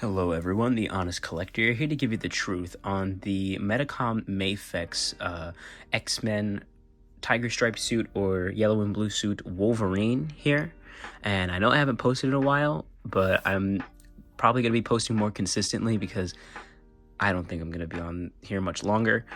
Hello everyone, the Honest Collector here to give you the truth on the Medicom Mafex X-Men Tiger Stripe suit or yellow and blue suit Wolverine here. And I know I haven't posted in a while, but I'm probably going to be posting more consistently because I don't think I'm going to be on here much longer.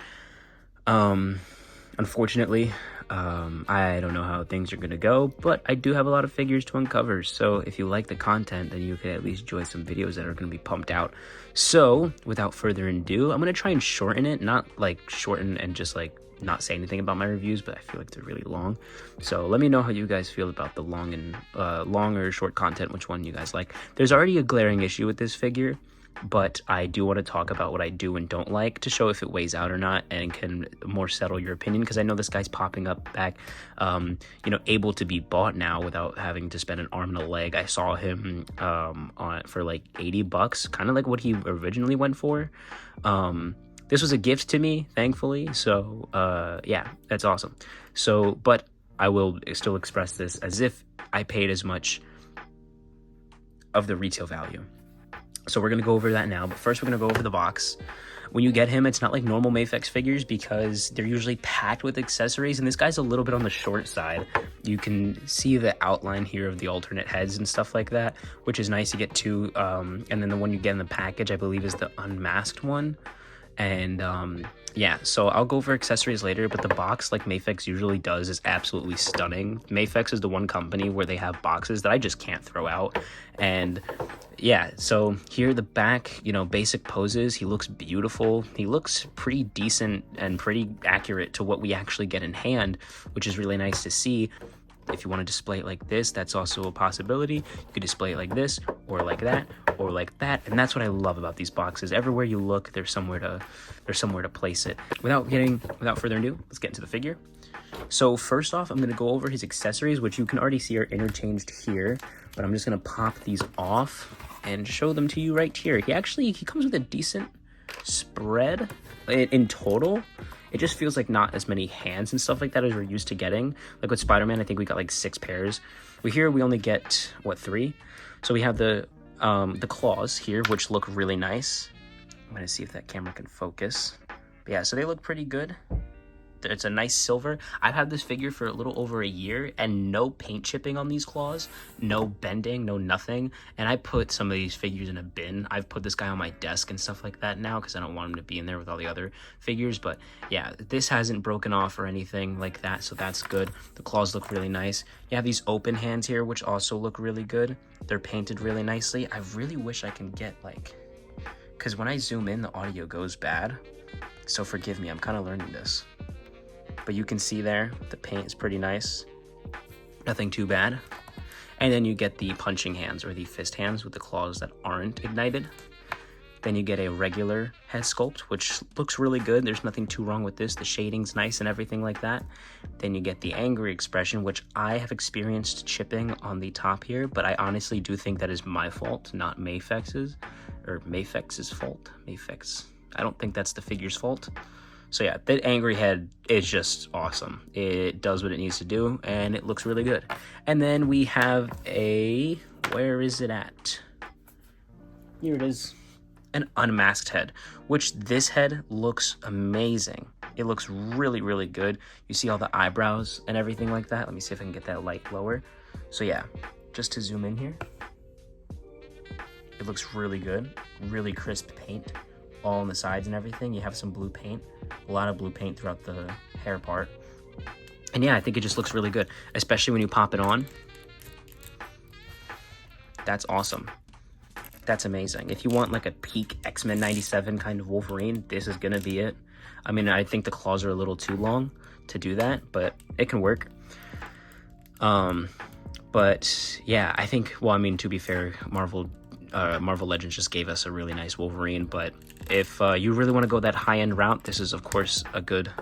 Unfortunately, I don't know how things are going to go, but I do have a lot of figures to uncover. So if you like the content, then you can at least enjoy some videos that are going to be pumped out. So without further ado, I'm going to try and shorten it, not like shorten and just like not say anything about my reviews, but I feel like they're really long. So let me know how you guys feel about the long or short content, which one you guys like. There's already a glaring issue with this figure, but I do want to talk about what I do and don't like to show if it weighs out or not and can more settle your opinion, because I know this guy's popping up back, able to be bought now without having to spend an arm and a leg. I saw him for like $80, kind of like what he originally went for. This was a gift to me, thankfully, so yeah, that's awesome. So, but I will still express this as if I paid as much of the retail value. So we're going to go over that now, but first we're going to go over the box. When you get him, it's not like normal Mafex figures because they're usually packed with accessories, and this guy's a little bit on the short side. You can see the outline here of the alternate heads and stuff like that, which is nice to get to. And then the one you get in the package, I believe, is the unmasked one. And yeah, so I'll go over accessories later, but the box, like Mafex usually does, is absolutely stunning. Mafex is the one company where they have boxes that I just can't throw out. And yeah, so here the back, basic poses. He looks beautiful. He looks pretty decent and pretty accurate to what we actually get in hand, which is really nice to see. If you want to display it like this, that's also a possibility. You could display it like this, or like that, or like that, and that's what I love about these boxes. Everywhere you look, there's somewhere to place it. Without further ado, let's get into the figure. So first off, I'm going to go over his accessories, which you can already see are interchanged here, but I'm just going to pop these off and show them to you right here. He comes with a decent spread in total. It just feels like not as many hands and stuff like that as we're used to getting. Like with Spider-Man, I think we got like 6 pairs. We only get, 3? So we have the claws here, which look really nice. I'm gonna see if that camera can focus. But yeah, so they look pretty good. It's a nice silver. I've had this figure for a little over a year and no paint chipping on these claws, no bending, no nothing. And I put some of these figures in a bin. I've put this guy on my desk and stuff like that now because I don't want him to be in there with all the other figures. But yeah, this hasn't broken off or anything like that, so that's good. The claws look really nice. You have these open hands here, which also look really good. They're painted really nicely. I really wish I can get because when I zoom in, the audio goes bad. So forgive me, I'm kind of learning this. But you can see there, the paint is pretty nice. Nothing too bad. And then you get the punching hands or the fist hands with the claws that aren't ignited. Then you get a regular head sculpt, which looks really good. There's nothing too wrong with this. The shading's nice and everything like that. Then you get the angry expression, which I have experienced chipping on the top here, but I honestly do think that is my fault, not Mafex's, or Mafex's fault. Mafex. I don't think that's the figure's fault. So yeah, that angry head is just awesome. It does what it needs to do, and it looks really good. And then we have where is it at? Here it is. An unmasked head, which this head looks amazing. It looks really, really good. You see all the eyebrows and everything like that. Let me see if I can get that light lower. So yeah, just to zoom in here. It looks really good, really crisp paint. All on the sides and everything. You have some blue paint, a lot of blue paint throughout the hair part. And yeah, I think it just looks really good, especially when you pop it on. That's awesome. That's amazing. If you want like a peak X-Men 97 kind of Wolverine, this is gonna be it. I mean, I think the claws are a little too long to do that, but it can work. But yeah, I think, well, I mean, to be fair, Marvel Legends just gave us a really nice Wolverine, but if you really want to go that high-end route, this is of course a good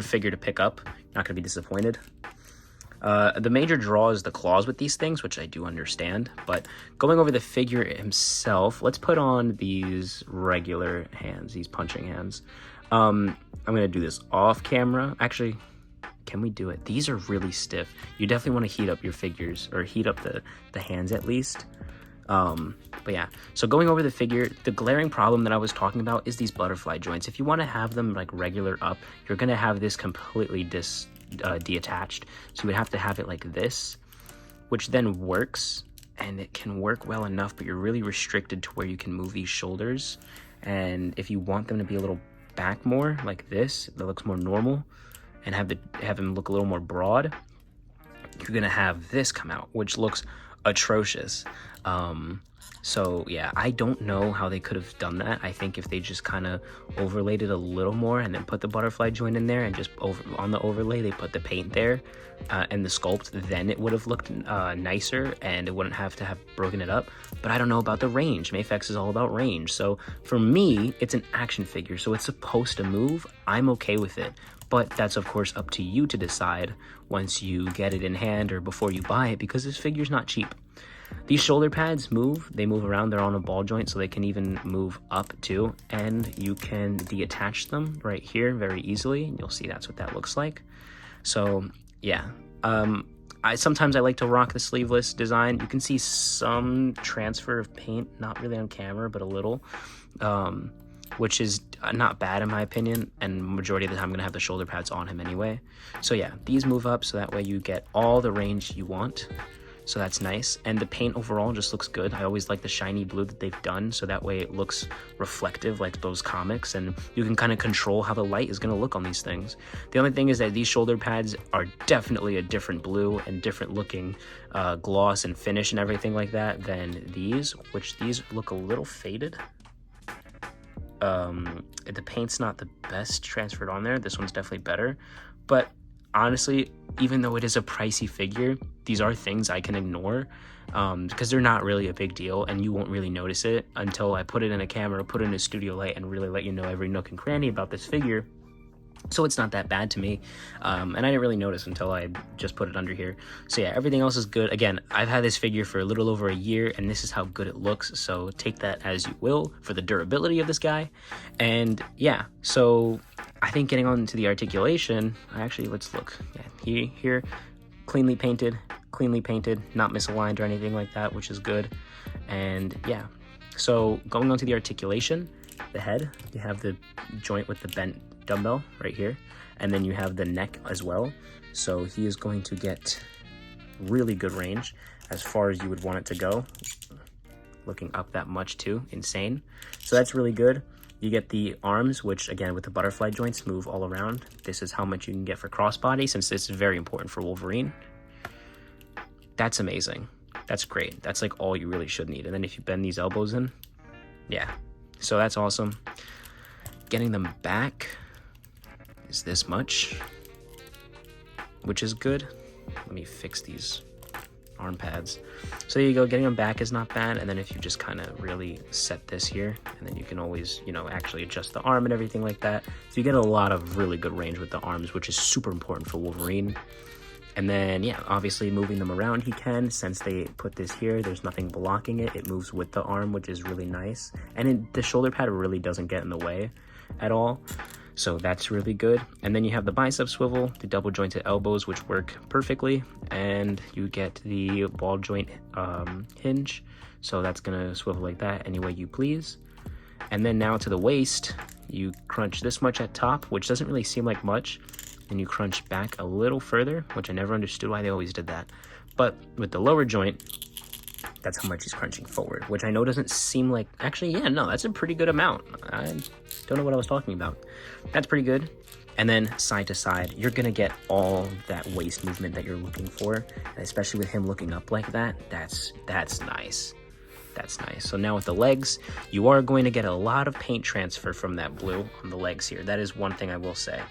figure to pick up. You're not going to be disappointed. The major draw is the claws with these things, which I do understand, but going over the figure himself, let's put on these regular hands, these punching hands. I'm going to do this off camera. Actually, can we do it? These are really stiff. You definitely want to heat up your figures, or heat up the hands at least. But yeah, so going over the figure, the glaring problem that I was talking about is these butterfly joints. If you want to have them like regular up, you're going to have this completely detached. So you would have to have it like this, which then works, and it can work well enough, but you're really restricted to where you can move these shoulders. And if you want them to be a little back more like this, that looks more normal, and have them look a little more broad, you're gonna have this come out, which looks atrocious. So yeah, I don't know how they could have done that. I think if they just kind of overlaid it a little more and then put the butterfly joint in there, and just on the overlay they put the paint there and the sculpt, then it would have looked nicer and it wouldn't have to have broken it up. But I don't know about the range. Mafex is all about range. So for me, it's an action figure, so it's supposed to move. I'm okay with it. But that's of course up to you to decide once you get it in hand or before you buy it, because this figure's not cheap. These shoulder pads move, they move around, they're on a ball joint, so they can even move up too, and you can detach them right here very easily, and you'll see that's what that looks like. So yeah, sometimes I like to rock the sleeveless design. You can see some transfer of paint, not really on camera, but a little, which is not bad in my opinion, and majority of the time I'm gonna have the shoulder pads on him anyway. So yeah, these move up so that way you get all the range you want. So that's nice, and the paint overall just looks good. I always like the shiny blue that they've done, so that way it looks reflective like those comics, and you can kind of control how the light is going to look on these things. The only thing is that these shoulder pads are definitely a different blue and different looking gloss and finish and everything like that than these, which these look a little faded. The paint's not the best transferred on there. This one's definitely better, but honestly, even though it is a pricey figure, these are things I can ignore because they're not really a big deal, and you won't really notice it until I put it in a camera, put it in a studio light, and really let you know every nook and cranny about this figure. So it's not that bad to me, and I didn't really notice until I just put it under here. So yeah, everything else is good. Again, I've had this figure for a little over a year, and this is how good it looks, so take that as you will for the durability of this guy. And yeah, so I think getting on to the articulation, let's look. Yeah, here, cleanly painted, not misaligned or anything like that, which is good. And yeah, so going on to the articulation, the head, you have the joint with the bent dumbbell right here, and then you have the neck as well. So he is going to get really good range as far as you would want it to go. Looking up that much too, insane. So that's really good. You get the arms, which again with the butterfly joints move all around. This is how much you can get for crossbody, since this is very important for Wolverine. That's amazing. That's great. That's like all you really should need. And then if you bend these elbows in, yeah. So that's awesome. Getting them back is this much, which is good. Let me fix these arm pads. So there you go, getting them back is not bad. And then if you just kind of really set this here, and then you can always, actually adjust the arm and everything like that. So you get a lot of really good range with the arms, which is super important for Wolverine. And then, yeah, obviously moving them around he can, since they put this here, there's nothing blocking it. It moves with the arm, which is really nice. And the shoulder pad really doesn't get in the way at all. So that's really good. And then you have the bicep swivel, the double jointed elbows, which work perfectly. And you get the ball joint hinge. So that's gonna swivel like that any way you please. And then now to the waist, you crunch this much at top, which doesn't really seem like much. And you crunch back a little further, which I never understood why they always did that. But with the lower joint, that's how much he's crunching forward, which I know doesn't seem like, actually, yeah, no, that's a pretty good amount. I don't know what I was talking about. That's pretty good. And then side to side, you're gonna get all that waist movement that you're looking for, and especially with him looking up like that, that's nice. That's nice. So now with the legs, you are going to get a lot of paint transfer from that blue on the legs here. That is one thing I will say.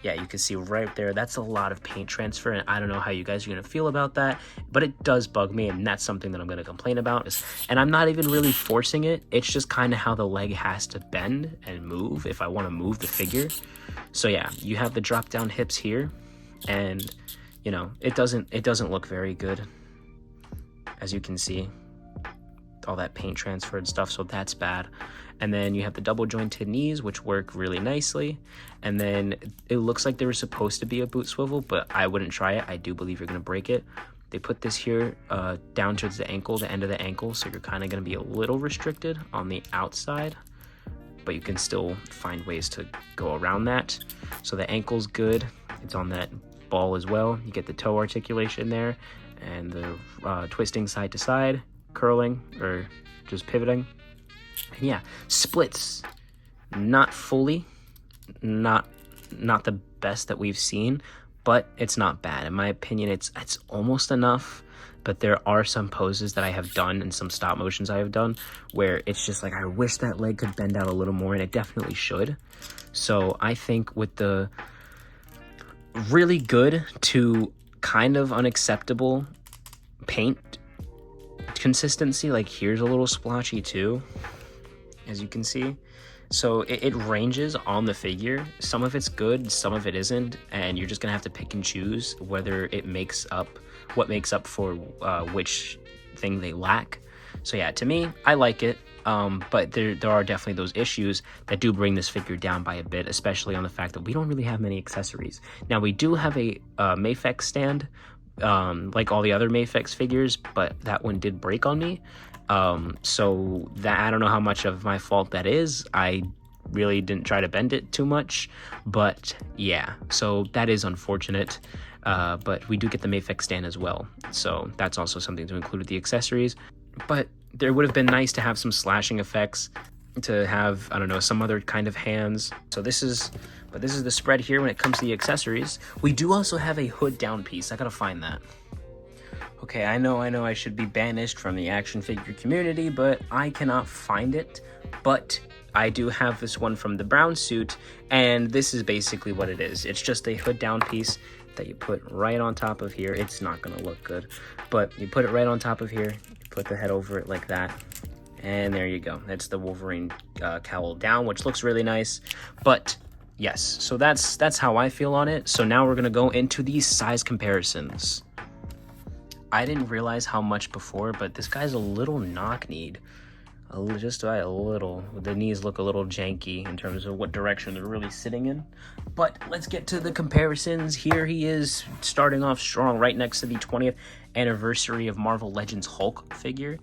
Yeah, you can see right there, that's a lot of paint transfer, and I don't know how you guys are going to feel about that, but it does bug me, and that's something that I'm going to complain about. And I'm not even really forcing it, it's just kind of how the leg has to bend and move if I want to move the figure. So yeah, you have the drop down hips here, and it doesn't look very good, as you can see, all that paint transfer and stuff, so that's bad. And then you have the double jointed knees, which work really nicely. And then it looks like there was supposed to be a boot swivel, but I wouldn't try it. I do believe you're gonna break it. They put this here down towards the ankle, the end of the ankle, so you're kind of going to be a little restricted on the outside, but you can still find ways to go around that. So the ankle's good. It's on that ball as well. You get the toe articulation there, and the twisting side to side, curling, or just pivoting. And yeah, splits, not fully, not the best that we've seen, but it's not bad. In my opinion, it's almost enough. But there are some poses that I have done and some stop motions I have done where it's just like, I wish that leg could bend out a little more, and it definitely should. So I think with the really good to kind of unacceptable paint consistency, like here's a little splotchy too, as you can see. So it ranges on the figure. Some of it's good, some of it isn't, and you're just gonna have to pick and choose whether it makes up what makes up for which thing they lack. So yeah, to me, I like it, but there are definitely those issues that do bring this figure down by a bit, especially on the fact that we don't really have many accessories. Now, we do have a Mafex stand, like all the other Mafex figures, but that one did break on me. So that, I don't know how much of my fault that is. I really didn't try to bend it too much, but yeah, so that is unfortunate. But we do get the Mafex stand as well, so that's also something to include with the accessories. But there would have been nice to have some slashing effects, to have, I don't know, some other kind of hands. So this is the spread here when it comes to the accessories. We do also have a hood down piece. I gotta find that. Okay, I know I should be banished from the action figure community, but I cannot find it. But I do have this one from the brown suit, and this is basically what it is. It's just a hood down piece that you put right on top of here. It's not gonna look good, but you put it right on top of here, you put the head over it like that, and there you go. That's the Wolverine cowl down, which looks really nice. But yes, so that's how I feel on it. So now we're gonna go into these size comparisons. I didn't realize how much before, but this guy's a little knock-kneed. Just by a little. The knees look a little janky in terms of what direction they're really sitting in. But let's get to the comparisons. Here he is, starting off strong, right next to the 20th anniversary of Marvel Legends Hulk figure.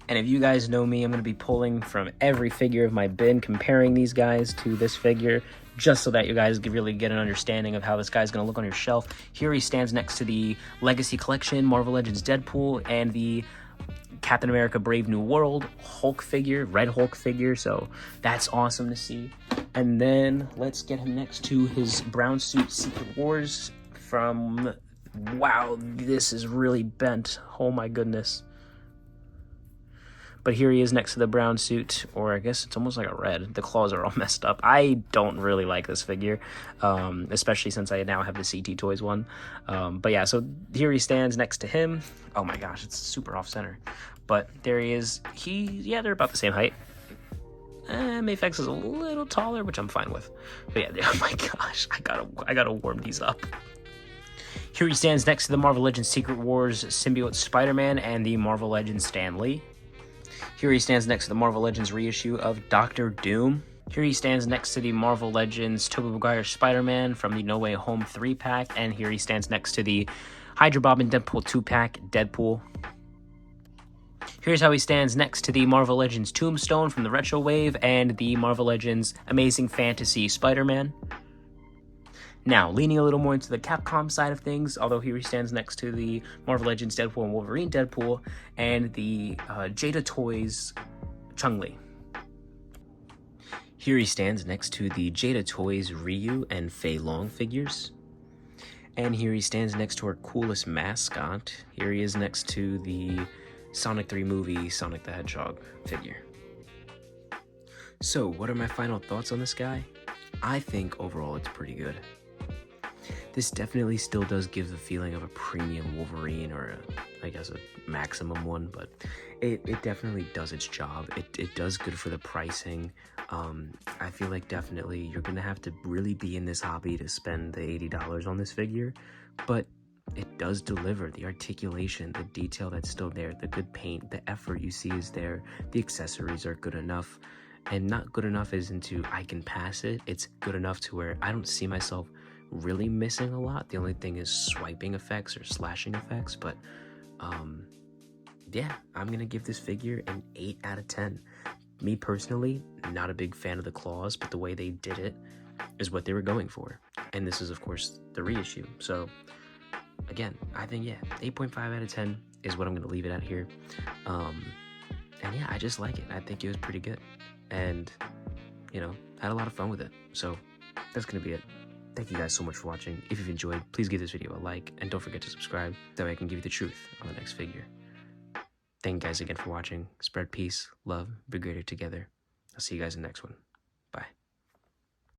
And if you guys know me, I'm going to be pulling from every figure of my bin, comparing these guys to this figure, just so that you guys can really get an understanding of how this guy's going to look on your shelf. Here he stands next to the Legacy Collection, Marvel Legends Deadpool, and the Captain America Brave New World Hulk figure, Red Hulk figure, so that's awesome to see. And then let's get him next to his brown suit Secret Wars from, wow, this is really bent, oh my goodness. But here he is next to the brown suit, or I guess it's almost like a red. The claws are all messed up. I don't really like this figure, especially since I now have the CT Toys one. But yeah, so here he stands next to him. Oh my gosh, it's super off center. But there he is. Yeah, they're about the same height. Mafex is a little taller, which I'm fine with. But yeah, oh my gosh, I gotta warm these up. Here he stands next to the Marvel Legends Secret Wars Symbiote Spider-Man and the Marvel Legends Stan Lee. Here he stands next to the Marvel Legends reissue of Doctor Doom. Here he stands next to the Marvel Legends Tobey Maguire Spider-Man from the No Way Home 3-pack. And here he stands next to the Hydra Bob and Deadpool 2-pack, Deadpool. Here's how he stands next to the Marvel Legends Tombstone from the Retro Wave and the Marvel Legends Amazing Fantasy Spider-Man. Now, leaning a little more into the Capcom side of things, although here he stands next to the Marvel Legends Deadpool and Wolverine Deadpool and the Jada Toys Chun-Li. Here he stands next to the Jada Toys Ryu and Fei Long figures. And here he stands next to our coolest mascot. Here he is next to the Sonic 3 movie Sonic the Hedgehog figure. So, what are my final thoughts on this guy? I think overall it's pretty good. This definitely still does give the feeling of a premium Wolverine, or I guess a maximum one, but it definitely does its job. It does good for the pricing. I feel like definitely you're gonna have to really be in this hobby to spend the $80 on this figure, but it does deliver. The articulation, the detail that's still there, the good paint, the effort you see is there, the accessories are good enough. And not good enough isn't to I can pass it, it's good enough to where I don't see myself really missing a lot. The only thing is swiping effects or slashing effects, but Yeah, I'm gonna give this figure an 8 out of 10. Me personally, not a big fan of the claws, but the way they did it is what they were going for. And this is, of course, the reissue. So, again, I think, yeah, 8.5 out of 10 is what I'm gonna leave it at here. And yeah, I just like it. I think it was pretty good. And, you know, had a lot of fun with it. So, that's gonna be it. Thank you guys so much for watching. If you've enjoyed, please give this video a like, and don't forget to subscribe. That way I can give you the truth on the next figure. Thank you guys again for watching. Spread peace, love, be greater together. I'll see you guys in the next one.